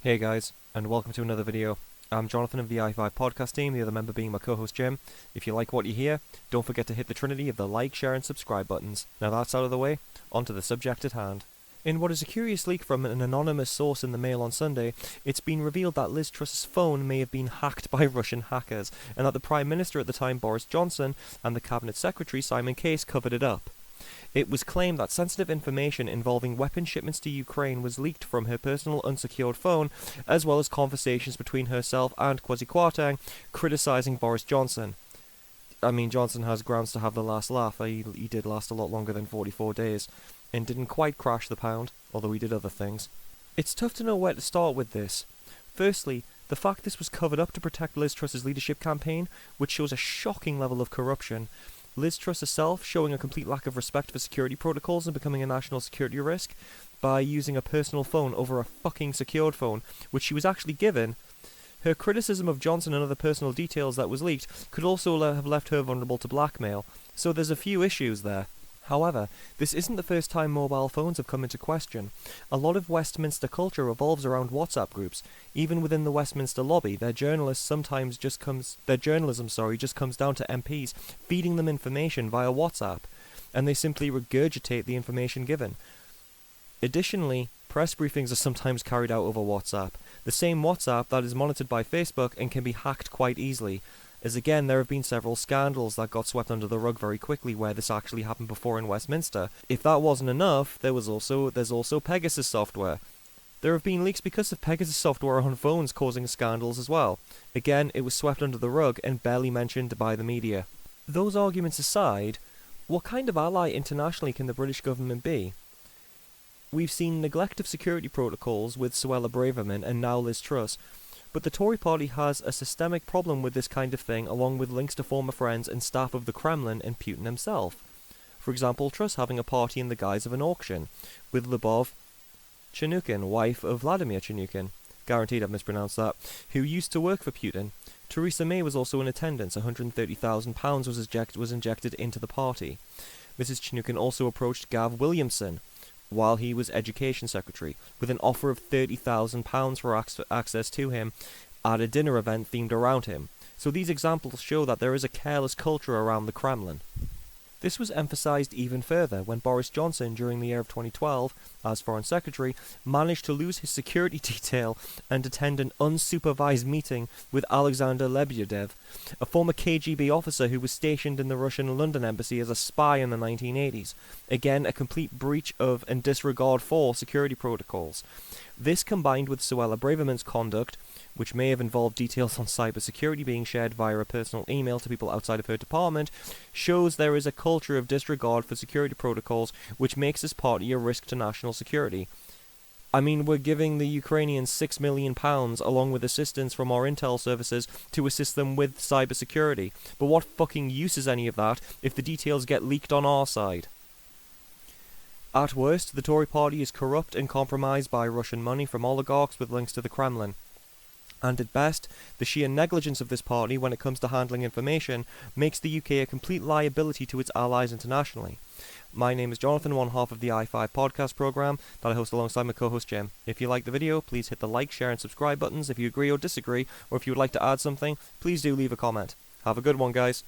Hey guys, and welcome to another video. I'm Jonathan of the i5 podcast team, the other member being my co-host Jim. If you like what you hear, don't forget to hit the trinity of the like, share and subscribe buttons. Now that's out of the way, on to the subject at hand. In what is a curious leak from an anonymous source in the Mail on Sunday, it's been revealed that Liz Truss's phone may have been hacked by Russian hackers, and that the Prime Minister at the time, Boris Johnson, and the Cabinet Secretary, Simon Case, covered it up. It was claimed that sensitive information involving weapon shipments to Ukraine was leaked from her personal unsecured phone, as well as conversations between herself and Kwasi Kwarteng criticising Boris Johnson. I mean, Johnson has grounds to have the last laugh. He did last a lot longer than 44 days, and didn't quite crash the pound, although he did other things. It's tough to know where to start with this. Firstly, the fact this was covered up to protect Liz Truss's leadership campaign, which shows a shocking level of corruption. Liz Truss herself showing a complete lack of respect for security protocols and becoming a national security risk by using a personal phone over a fucking secured phone, which she was actually given. Her criticism of Johnson and other personal details that was leaked could also have left her vulnerable to blackmail, so there's a few issues there. However, this isn't the first time mobile phones have come into question. A lot of Westminster culture revolves around WhatsApp groups. Even within the Westminster lobby, their journalism just comes down to MPs feeding them information via WhatsApp, and they simply regurgitate the information given. Additionally, press briefings are sometimes carried out over WhatsApp, the same WhatsApp that is monitored by Facebook and can be hacked quite easily. As again, there have been several scandals that got swept under the rug very quickly where this actually happened before in Westminster. If that wasn't enough, there's also Pegasus software. There have been leaks because of Pegasus software on phones causing scandals as well. Again, it was swept under the rug and barely mentioned by the media. Those arguments aside, what kind of ally internationally can the British government be? We've seen neglect of security protocols with Suella Braverman and now Liz Truss, but the Tory party has a systemic problem with this kind of thing, along with links to former friends and staff of the Kremlin and Putin himself. For example, Truss having a party in the guise of an auction, with Lyubov Chanukin, wife of Vladimir Chanukin, guaranteed I've mispronounced that, who used to work for Putin. Theresa May was also in attendance. £130,000 was injected into the party. Mrs. Chanukin also approached Gav Williamson, while he was Education Secretary, with an offer of £30,000 for access to him at a dinner event themed around him. So these examples show that there is a careless culture around the Kremlin. This was emphasised even further when Boris Johnson, during the year of 2012, as Foreign Secretary, managed to lose his security detail and attend an unsupervised meeting with Alexander Lebedev, a former KGB officer who was stationed in the Russian London embassy as a spy in the 1980s. Again, a complete breach of and disregard for security protocols. This, combined with Suella Braverman's conduct, which may have involved details on cybersecurity being shared via a personal email to people outside of her department, shows there is a culture of disregard for security protocols which makes this party a risk to national security. I mean, we're giving the Ukrainians £6 million along with assistance from our intel services to assist them with cybersecurity, but what fucking use is any of that if the details get leaked on our side? At worst, the Tory party is corrupt and compromised by Russian money from oligarchs with links to the Kremlin. And at best, the sheer negligence of this party when it comes to handling information makes the UK a complete liability to its allies internationally. My name is Jonathan, one half of the i5 podcast programme that I host alongside my co-host Jim. If you like the video, please hit the like, share and subscribe buttons. If you agree or disagree, or if you would like to add something, please do leave a comment. Have a good one, guys.